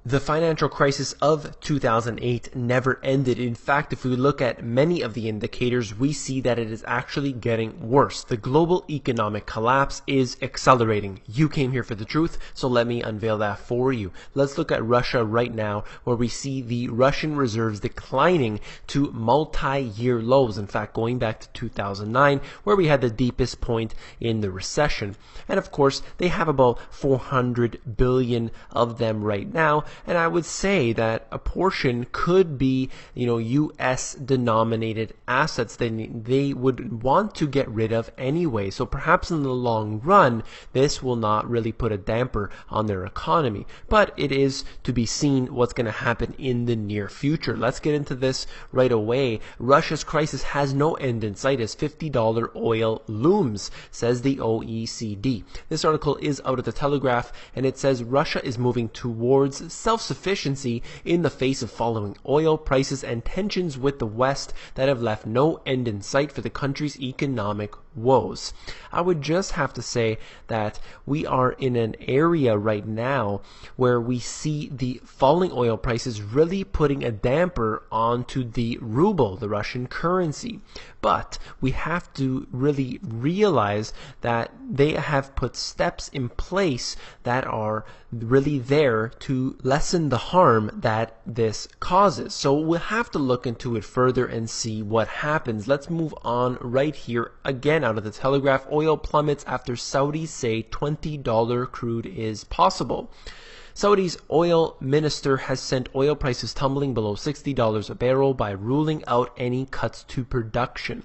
The financial crisis of 2008 never ended. In fact, if we look at many of the indicators, we see that it is actually getting worse. The global economic collapse is accelerating. You came here for the truth, so let me unveil that for you. Let's look at Russia right now, where we see the Russian reserves declining to multi-year lows. In fact, going back to 2009, where we had the deepest point in the recession. And of course, they have about 400 billion of them right now. And I would say that a portion could be, U.S. denominated assets that they would want to get rid of anyway. So perhaps in the long run, this will not really put a damper on their economy. But it is to be seen what's going to happen in the near future. Let's get into this right away. Russia's crisis has no end in sight as $50 oil looms, says the OECD. This article is out of the Telegraph, and it says Russia is moving towards self-sufficiency in the face of falling oil prices and tensions with the West that have left no end in sight for the country's economic woes. I would just have to say that we are in an area right now where we see the falling oil prices really putting a damper onto the ruble, the Russian currency. But we have to really realize that they have put steps in place that are really there to lessen the harm that this causes. So we'll have to look into it further and see what happens. Let's move on right here. Again, out of the Telegraph, oil plummets after Saudis say $20 crude is possible. Saudi's oil minister has sent oil prices tumbling below $60 a barrel by ruling out any cuts to production.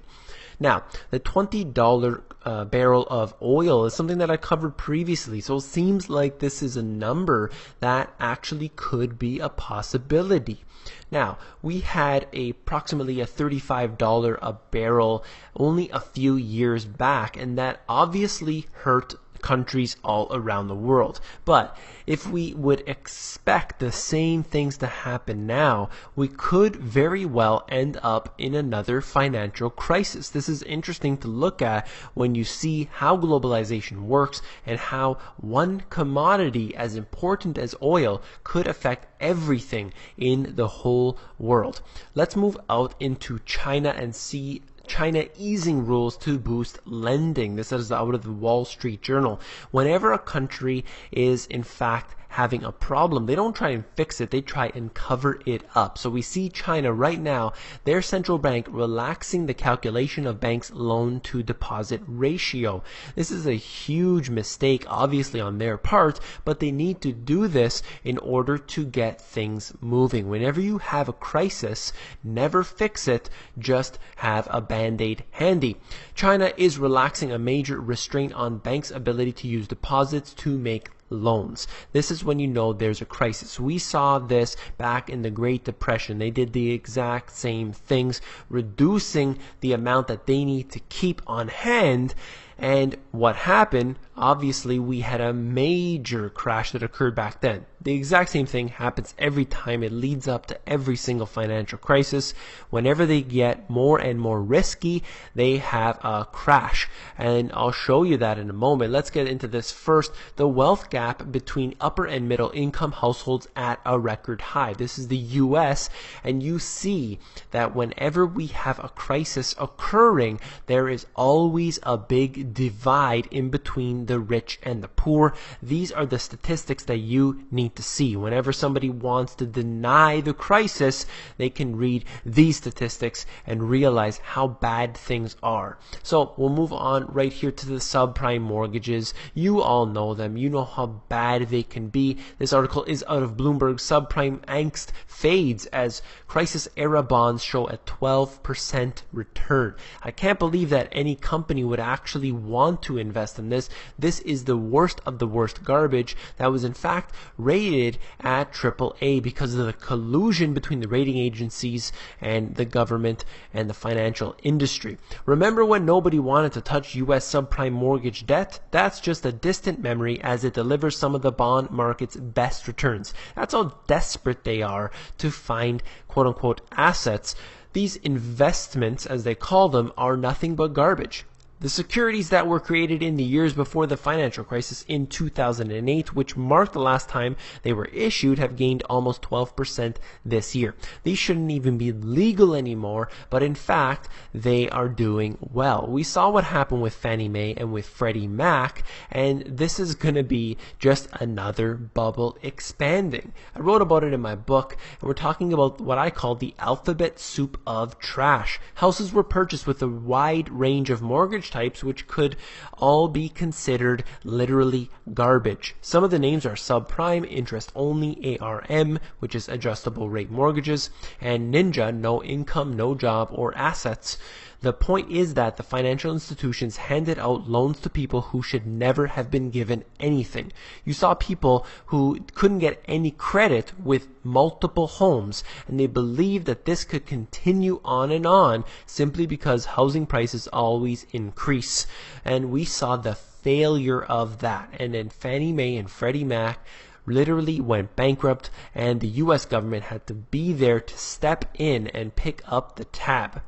Now, the $20 barrel of oil is something that I covered previously, so it seems like this is a number that actually could be a possibility. Now, we had approximately a $35 a barrel only a few years back, and that obviously hurt countries all around the world. But if we would expect the same things to happen now, we could very well end up in another financial crisis. This is interesting to look at when you see how globalization works and how one commodity as important as oil could affect everything in the whole world. Let's move out into China and see China easing rules to boost lending. This is out of the Wall Street Journal. Whenever a country is in fact having a problem, they don't try and fix it, they try and cover it up. So we see China right now, their central bank relaxing the calculation of banks' loan to deposit ratio. This is a huge mistake, obviously, on their part, but they need to do this in order to get things moving. Whenever you have a crisis, never fix it, just have a band-aid handy. China is relaxing a major restraint on banks' ability to use deposits to make loans. This is when you know there's a crisis. We saw this back in the Great Depression. They did the exact same things, reducing the amount that they need to keep on hand. And what happened? Obviously, we had a major crash that occurred back then. The exact same thing happens every time. It leads up to every single financial crisis. Whenever they get more and more risky, they have a crash. And I'll show you that in a moment. Let's get into this first. The wealth gap between upper and middle income households at a record high. This is the US, and you see that whenever we have a crisis occurring, there is always a big divide in between the rich and the poor. These are the statistics that you need to see. Whenever somebody wants to deny the crisis, they can read these statistics and realize how bad things are. So we'll move on right here to the subprime mortgages. You all know them. You know how bad they can be. This article is out of Bloomberg. Subprime angst fades as crisis era bonds show a 12% return. I can't believe that any company would actually want to invest in this. This is the worst of the worst garbage that was in fact rated at AAA because of the collusion between the rating agencies and the government and the financial industry. Remember when nobody wanted to touch US subprime mortgage debt? That's just a distant memory as it delivers some of the bond market's best returns. That's how desperate they are to find quote-unquote assets. These investments, as they call them, are nothing but garbage. The securities that were created in the years before the financial crisis in 2008, which marked the last time they were issued, have gained almost 12% this year. These shouldn't even be legal anymore, but in fact, they are doing well. We saw what happened with Fannie Mae and with Freddie Mac, and this is going to be just another bubble expanding. I wrote about it in my book, and we're talking about what I call the alphabet soup of trash. Houses were purchased with a wide range of mortgage types, which could all be considered literally garbage. Some of the names are subprime, interest only, ARM, which is adjustable rate mortgages, and Ninja, no income, no job, or assets. The point is that the financial institutions handed out loans to people who should never have been given anything. You saw people who couldn't get any credit with multiple homes, and they believed that this could continue on simply because housing prices always increase. And we saw the failure of that. And then Fannie Mae and Freddie Mac literally went bankrupt, and the US government had to be there to step in and pick up the tab.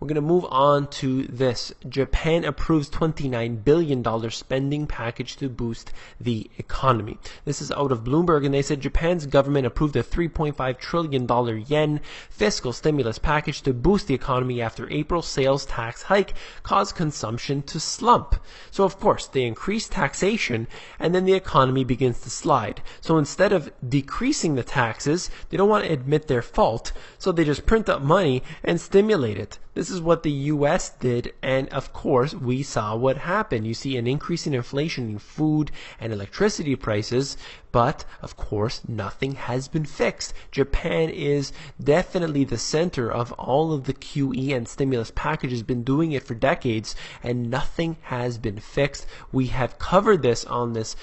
We're going to move on to this. Japan approves $29 billion spending package to boost the economy. This is out of Bloomberg, and they said Japan's government approved a $3.5 trillion yen fiscal stimulus package to boost the economy after April's sales tax hike caused consumption to slump. So of course, they increase taxation, and then the economy begins to slide. So instead of decreasing the taxes, they don't want to admit their fault, so they just print up money and stimulate it. This is what the US did, and of course we saw what happened. You see an increase in inflation in food and electricity prices, but of course nothing has been fixed. Japan is definitely the center of all of the QE and stimulus packages, been doing it for decades, and nothing has been fixed. We have covered this on this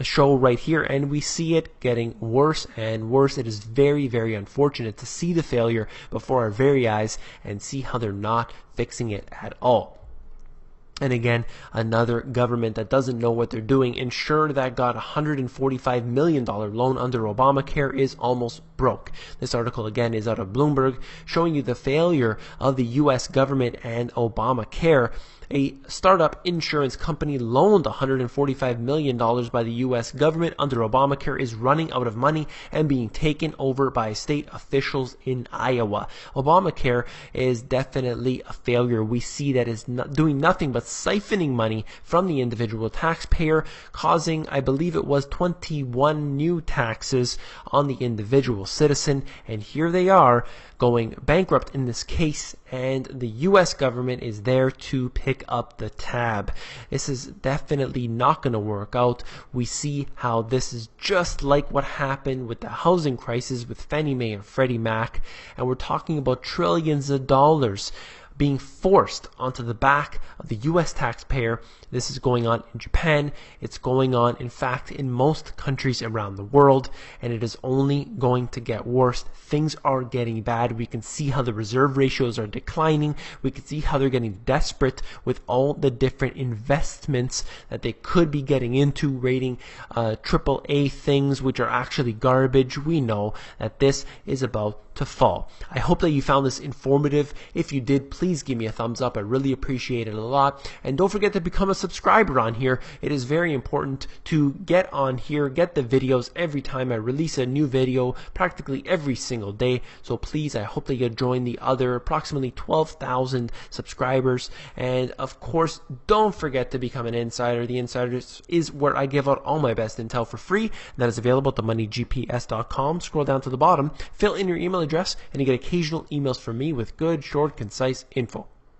show right here, and we see it getting worse and worse. It is very, very unfortunate to see the failure before our very eyes and see how they're not fixing it at all. And again, another government that doesn't know what they're doing. Insured that got a $145 million loan under Obamacare is almost broke. This article again is out of Bloomberg, showing you the failure of the US government and Obamacare. A startup insurance company loaned $145 million by the U.S. government under Obamacare is running out of money and being taken over by state officials in Iowa. Obamacare is definitely a failure. We see that is doing nothing but siphoning money from the individual taxpayer, causing, I believe it was 21 new taxes on the individual citizen. And here they are going bankrupt in this case, and the US government is there to pick up the tab. This is definitely not going to work out. We see how this is just like what happened with the housing crisis with Fannie Mae and Freddie Mac, and we're talking about trillions of dollars being forced onto the back of the US taxpayer. This is going on in Japan. It's going on, in fact, in most countries around the world, and it is only going to get worse. Things are getting bad. We can see how the reserve ratios are declining. We can see how they're getting desperate with all the different investments that they could be getting into, rating AAA things, which are actually garbage. We know that this is about to fall. I hope that you found this informative. If you did, please give me a thumbs up. I really appreciate it a lot. And don't forget to become a subscriber on here. It is very important to get on here, get the videos every time I release a new video, practically every single day. So please, I hope that you join the other approximately 12,000 subscribers. And of course, don't forget to become an insider. The Insiders is where I give out all my best intel for free. That is available at themoneygps.com. Scroll down to the bottom, fill in your email address, and you get occasional emails from me with good, short, concise info.